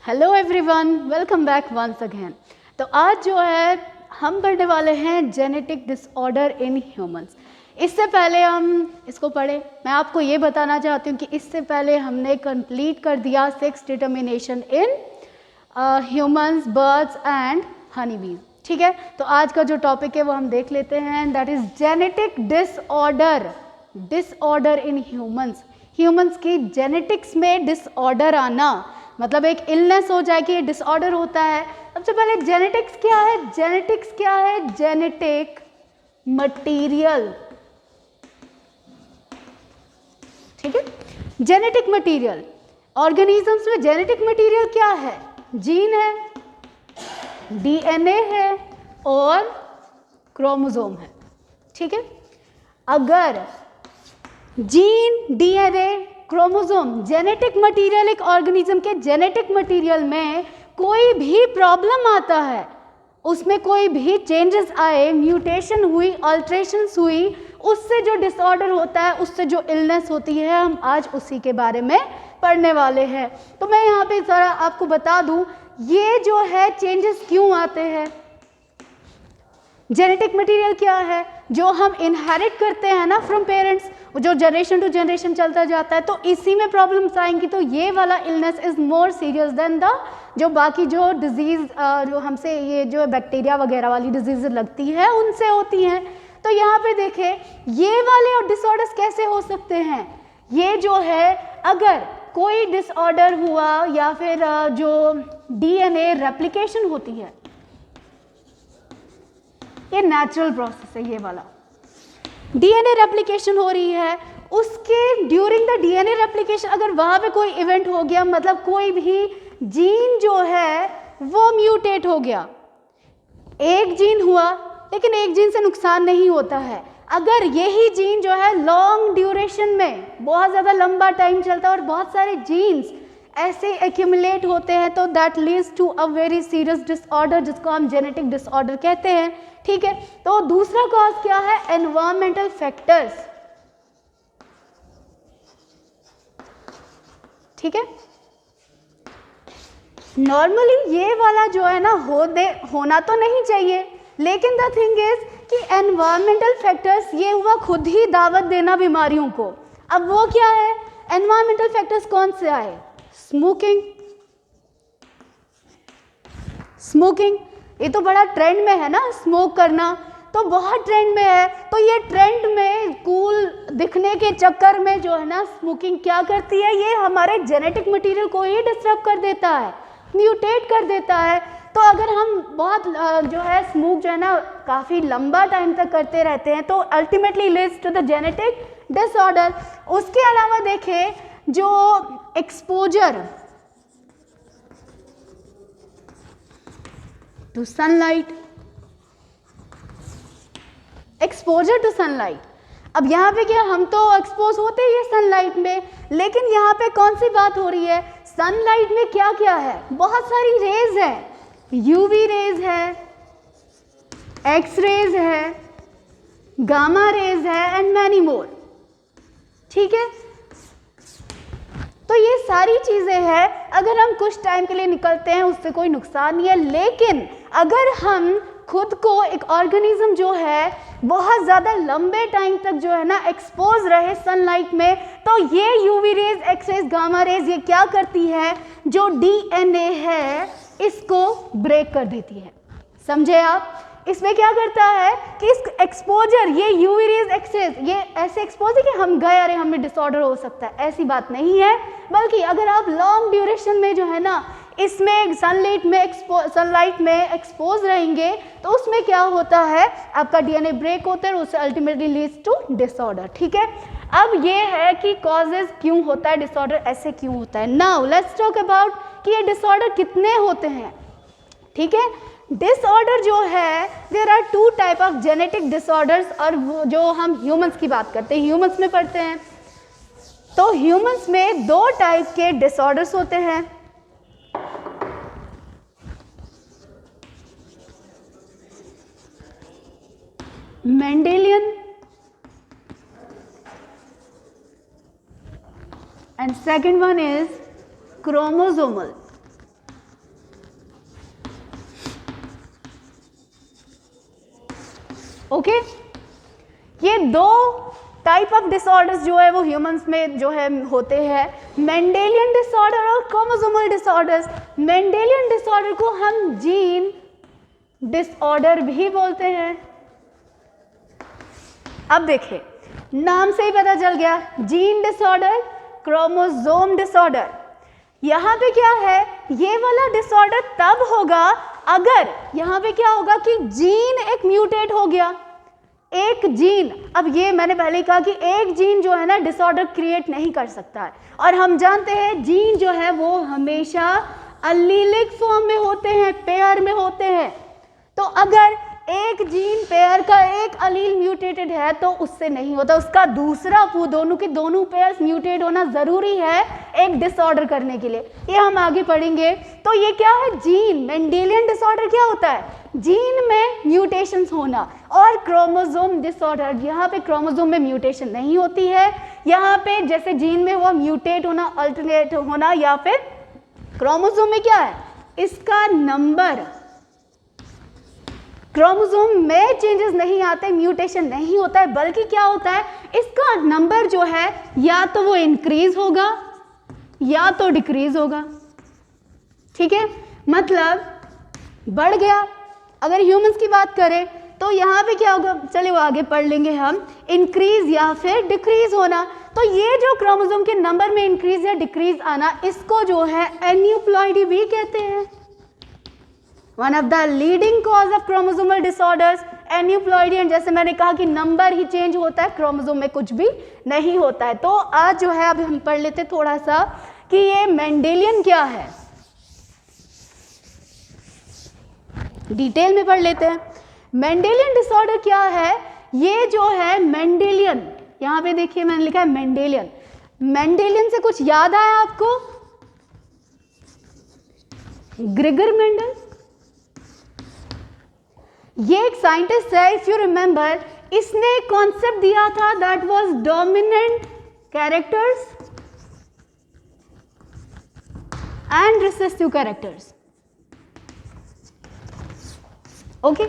Hello everyone, welcome back once again. तो आज जो है हम पढ़ने वाले हैं जेनेटिक डिसऑर्डर इन ह्यूमंस। इससे पहले हम इसको पढ़े, मैं आपको ये बताना चाहती हूँ कि इससे पहले हमने कंप्लीट कर दिया sex determination in humans, birds and honey बीज। ठीक है, तो आज का जो टॉपिक है वो हम देख लेते हैं, that is genetic disorder in humans. Humans की जेनेटिक्स में डिसऑर्डर आना, मतलब एक इलनेस हो जाए कि ये डिसऑर्डर होता है। सबसे पहले जेनेटिक्स क्या है? जेनेटिक्स क्या है? Genetic material. ठीक है, जेनेटिक मटीरियल। ऑर्गेनिजम्स में जेनेटिक मटीरियल क्या है? जीन है, डीएनए है और क्रोमोसोम है। ठीक है, अगर gene, DNA, chromosome, genetic material, एक ऑर्गेनिज्म के जेनेटिक मटीरियल में कोई भी प्रॉब्लम आता है, उसमें कोई भी चेंजेस आए, म्यूटेशन हुई, अल्ट्रेशंस हुई, उससे जो डिसऑर्डर होता है, उससे जो इलनेस होती है, हम आज उसी के बारे में पढ़ने वाले हैं। तो मैं यहाँ पे ज़रा आपको बता दूँ ये जो है चेंजेस क्यों आते हैं। जेनेटिक मटीरियल क्या है? जो हम इनहेरिट करते हैं ना फ्रॉम पेरेंट्स, जो जनरेशन टू जनरेशन चलता जाता है, तो इसी में प्रॉब्लम्स आएंगी। तो ये वाला illness is more serious than the जो बाकी जो डिजीज जो हमसे ये जो बैक्टीरिया वगैरह वाली डिजीज लगती है उनसे होती हैं। तो यहाँ पे देखें ये वाले और डिसऑर्डर्स कैसे हो सकते हैं। ये जो है अगर कोई डिसऑर्डर हुआ या फिर जो डीएनए रेप्लिकेशन होती है, ये नेचुरल प्रोसेस है। ये वाला डीएनए रेप्लिकेशन हो रही है, उसके ड्यूरिंग द डीएनए रेप्लिकेशन अगर वहां पे कोई इवेंट हो गया, मतलब कोई भी जीन जो है वो म्यूटेट हो गया, एक जीन हुआ लेकिन एक जीन से नुकसान नहीं होता है। अगर यही जीन जो है लॉन्ग ड्यूरेशन में बहुत ज़्यादा लंबा टाइम चलता है और बहुत सारे जीन्स ऐसे एक्यूमुलेट होते हैं, तो that leads to a very serious disorder, जिसको हम जेनेटिक डिसऑर्डर कहते हैं। ठीक है, तो दूसरा कॉज क्या है? Environmental factors. ठीक है, नॉर्मली ये वाला जो है ना होना तो नहीं चाहिए, लेकिन द थिंग इज कि एनवायरमेंटल फैक्टर्स ये हुआ खुद ही दावत देना बीमारियों को। अब वो क्या है? एनवायरमेंटल फैक्टर्स कौन से आए? स्मोकिंग। स्मोकिंग ये तो बड़ा ट्रेंड में है ना, स्मोक करना तो बहुत ट्रेंड में है। तो ये ट्रेंड में कूल दिखने के चक्कर में जो है ना स्मोकिंग क्या करती है, ये हमारे जेनेटिक मटेरियल को ही डिस्टर्ब कर देता है, म्यूटेट कर देता है। तो अगर हम बहुत जो है स्मोक जो है ना काफ़ी लंबा टाइम तक करते रहते हैं, तो ultimately leads to the genetic disorder. उसके अलावा देखें जो exposure to sunlight, exposure to sunlight. अब यहाँ पे क्या, हम तो एक्सपोज होते ही है सनलाइट में, लेकिन यहाँ पे कौन सी बात हो रही है? सनलाइट में क्या क्या है? बहुत सारी रेज है, यूवी रेज है, एक्स रेज है, गामा रेज है एंड मैनी मोर। ठीक है, तो ये सारी चीज़ें हैं। अगर हम कुछ टाइम के लिए निकलते हैं उससे कोई नुकसान नहीं है, लेकिन अगर हम खुद को एक ऑर्गेनिज्म जो है बहुत ज़्यादा लंबे टाइम तक जो है ना एक्सपोज रहे सनलाइट में, तो ये UV rays, X rays, gamma rays ये क्या करती है? जो डीएनए है इसको ब्रेक कर देती है। समझे आप? इसमें क्या करता है कि इस एक्सपोजर, ये यूवी रेज, एक्स रेज, ये ऐसे एक्सपोज है कि हम गए अरे हमें डिसऑर्डर हो सकता है, ऐसी बात नहीं है। बल्कि अगर आप लॉन्ग ड्यूरेशन में जो है ना इसमें सनलाइट में एक्सपोज रहेंगे, तो उसमें क्या होता है, आपका डीएनए ब्रेक होता है, उससे अल्टीमेटली लीड्स टू डिसऑर्डर। ठीक है, अब ये है कि कॉजेज क्यों होता है डिसऑर्डर, ऐसे क्यों होता है। नाउ लेट्स टॉक अबाउट कि ये डिसऑर्डर कितने होते हैं। ठीक है, डिसऑर्डर जो है there are two type of genetic disorders, और जो हम ह्यूमंस की बात करते हैं, ह्यूमंस में पढ़ते हैं, तो ह्यूमंस में दो टाइप के डिसऑर्डर्स होते हैं। Mendelian and second one is chromosomal. Okay, ये दो टाइप ऑफ डिसऑर्डर्स जो है वो ह्यूमंस में जो है होते हैं, मेंडेलियन डिसऑर्डर और क्रोमोसोमल डिसऑर्डर्स। मेंडेलियन डिसऑर्डर को हम जीन डिसऑर्डर भी बोलते हैं। अब देखिए, नाम से ही पता चल गया, जीन डिसऑर्डर, क्रोमोसोम डिसऑर्डर। यहाँ पे क्या है, ये वाला डिसऑर्डर तब होगा अगर यहाँ पे क्या होगा कि जीन एक म्यूटेट हो गया, एक जीन। अब ये मैंने पहले कहा कि एक जीन जो है ना डिसऑर्डर क्रिएट नहीं कर सकता है, और हम जानते हैं जीन जो है वो हमेशा अलीलिक फॉर्म में होते हैं, पेयर में होते हैं। तो अगर एक जीन पेयर का एक अलील म्यूटेटेड है तो उससे नहीं होता, उसका दूसरा दोनों के दोनों पेयर्स म्यूटेट होना जरूरी है एक डिसऑर्डर करने के लिए। ये हम आगे पढ़ेंगे। तो ये क्या है, जीन मेंडेलियन डिसऑर्डर क्या होता है, जीन में म्यूटेशंस होना, और क्रोमोसोम डिसऑर्डर, यहाँ पे क्रोमोसोम में म्यूटेशन नहीं होती है, यहाँ पे जैसे जीन में हुआ म्यूटेट होना, अल्टरनेट होना, या फिर क्रोमोसोम में क्या है, इसका नंबर, क्रोमोसोम में चेंजेस नहीं आते, म्यूटेशन नहीं होता है, बल्कि क्या होता है, इसका नंबर जो है या तो वो इंक्रीज होगा या तो डिक्रीज होगा। ठीक है, मतलब बढ़ गया। अगर ह्यूमंस की बात करें तो यहाँ पे क्या होगा, चलिए वो आगे पढ़ लेंगे हम, इंक्रीज या फिर डिक्रीज होना। तो ये जो क्रोमोसोम के नंबर में इंक्रीज या डिक्रीज आना, इसको जो है एन्यूप्लॉइडी भी कहते हैं। One of the leading cause of chromosomal disorders aneuploidy. And जैसे मैंने कहा कि नंबर ही चेंज होता है, क्रोमोसोम में कुछ भी नहीं होता है। तो आज जो है अब हम पढ़ लेते हैं थोड़ा सा कि ये मेंडेलियन क्या है, डिटेल में पढ़ लेते हैं। मेंडेलियन डिसऑर्डर क्या है, ये जो है मेंडेलियन, यहाँ पे देखिए मैंने लिखा है मेंडेलियन। मेंडेलियन से कुछ याद आया आपको, ग्रेगर मेंडल, ये एक साइंटिस्ट है, इफ यू रिमेंबर, इसने कॉन्सेप्ट दिया था that was dominant characters and recessive characters. Okay,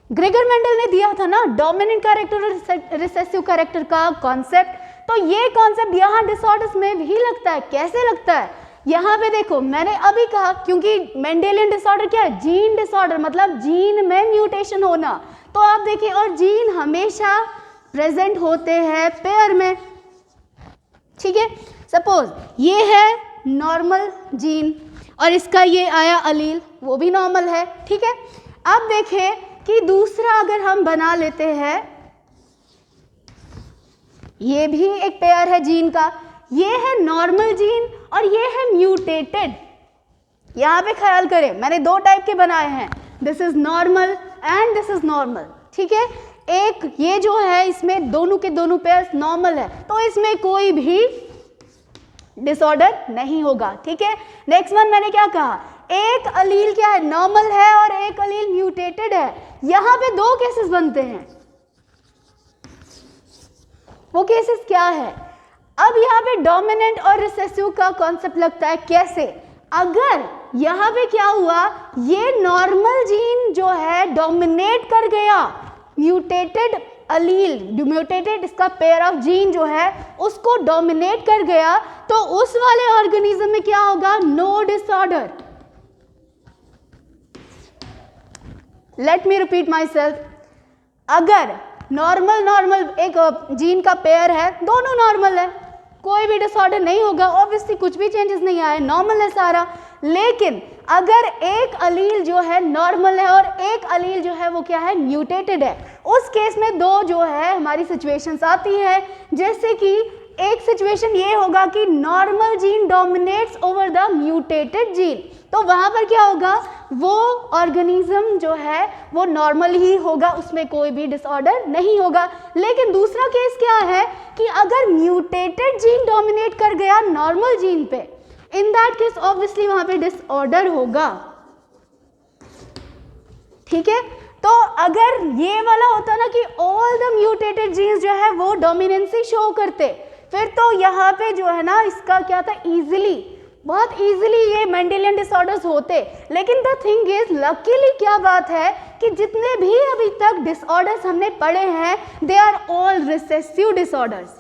Gregor Mendel ने दिया था ना डोमिनेंट कैरेक्टर और रिसेसिव कैरेक्टर का कॉन्सेप्ट। तो ये कॉन्सेप्ट यहाँ डिसऑर्डर्स में भी लगता है। कैसे लगता है, यहाँ पे देखो मैंने अभी कहा, क्योंकि मेंडेलियन डिसऑर्डर क्या है, जीन डिसऑर्डर, मतलब जीन में म्यूटेशन होना। तो आप देखिए, और जीन हमेशा प्रेजेंट होते हैं पेयर में। ठीक है, सपोज ये है नॉर्मल जीन और इसका ये आया अलील, वो भी नॉर्मल है। ठीक है, अब देखिए कि दूसरा अगर हम बना लेते हैं, ये भी एक पेयर है जीन का, ये है नॉर्मल जीन और ये है म्यूटेटेड। यहाँ पे ख्याल करें, मैंने दो टाइप के बनाए हैं, this is normal and this is normal. ठीक है, एक ये जो है इसमें दोनों के दोनों पेयर्स नॉर्मल है, तो इसमें कोई भी डिसऑर्डर नहीं होगा। ठीक है, नेक्स्ट वन मैंने क्या कहा, एक अलील क्या है, नॉर्मल है और एक अलील म्यूटेटेड है। यहाँ पे दो केसेस बनते हैं, वो केसेस क्या है, अब यहाँ पे डोमिनेंट और रिसेसिव का कॉन्सेप्ट लगता है। कैसे, अगर यहाँ पे क्या हुआ, ये नॉर्मल जीन जो है डोमिनेट कर गया, म्यूटेटेड अलील, म्यूटेटेड इसका पेयर ऑफ जीन जो है उसको डोमिनेट कर गया, तो उस वाले ऑर्गेनिज्म में क्या होगा, no disorder. Let me repeat myself, अगर नॉर्मल एक जीन का पेयर है, दोनों नॉर्मल है, कोई भी डिसऑर्डर नहीं होगा, ऑब्वियसली कुछ भी चेंजेस नहीं आए, नॉर्मल है सारा। लेकिन अगर एक अलील जो है नॉर्मल है और एक अलील जो है वो क्या है, म्यूटेटेड है, उस केस में दो जो है हमारी सिचुएशंस आती है। जैसे कि एक सिचुएशन ये होगा कि normal gene dominates over the mutated gene, तो वहां पर क्या होगा, वो ऑर्गेनिज्म जो है वो नॉर्मल ही होगा, उसमें कोई भी डिसऑर्डर नहीं होगा। लेकिन दूसरा केस क्या है कि अगर म्यूटेटेड जीन डोमिनेट कर गया नॉर्मल जीन पे, इन दैट केस ऑब्वियसली वहां पे डिसऑर्डर होगा। ठीक है, तो अगर ये वाला होता ना कि ऑल द म्यूटेटेड जीन्स जो है वो डोमिनेंसी शो करते, फिर तो यहाँ पे जो है ना इसका क्या था, इजीली बहुत इजीली ये मेंडेलियन डिसऑर्डर्स होते। लेकिन द थिंग इज, लकीली क्या बात है कि जितने भी अभी तक डिसऑर्डर्स हमने पढ़े हैं, they are all recessive disorders.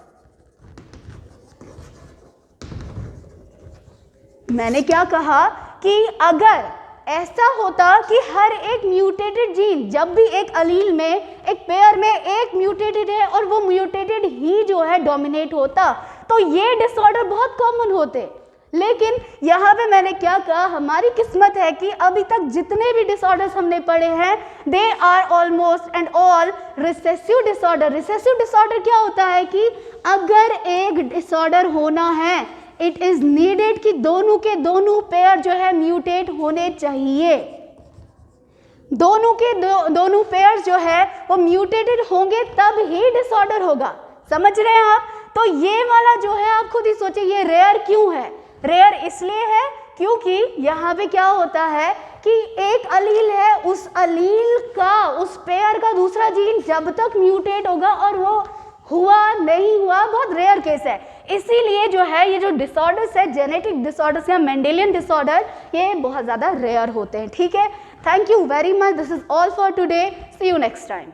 मैंने क्या कहा कि अगर ऐसा होता कि हर एक म्यूटेटेड जीन, जब भी एक अलील में, एक पेयर में एक म्यूटेटेड है और वो म्यूटेटेड ही जो है डोमिनेट होता, तो ये डिसऑर्डर बहुत कॉमन होते। लेकिन यहाँ पे मैंने क्या कहा, हमारी किस्मत है कि अभी तक जितने भी डिसऑर्डर्स हमने पढ़े हैं, they are almost and all recessive disorder. Recessive disorder क्या होता है कि अगर एक डिसऑर्डर होना है, इट इज नीडेड कि दोनों के दोनों पेयर जो है म्यूटेट होने चाहिए। दोनों के दोनों पेयर जो है वो म्यूटेटेड होंगे तब ही डिसऑर्डर होगा। समझ रहे हैं आप? तो ये वाला जो है आप खुद ही सोचिए, ये रेयर क्यों है? रेयर इसलिए है क्योंकि यहाँ पे क्या होता है कि एक अलील है, उस अलील का, उस पेयर का दूसरा जीन जब तक म्यूटेट होगा और वो हुआ नहीं हुआ, बहुत रेयर केस है। इसीलिए जो है ये जो डिसऑर्डर्स है, जेनेटिक डिसऑर्डर्स या मेंडेलियन डिसऑर्डर, ये बहुत ज़्यादा रेयर होते हैं। ठीक है, thank you very much, this is all for today, see you next time.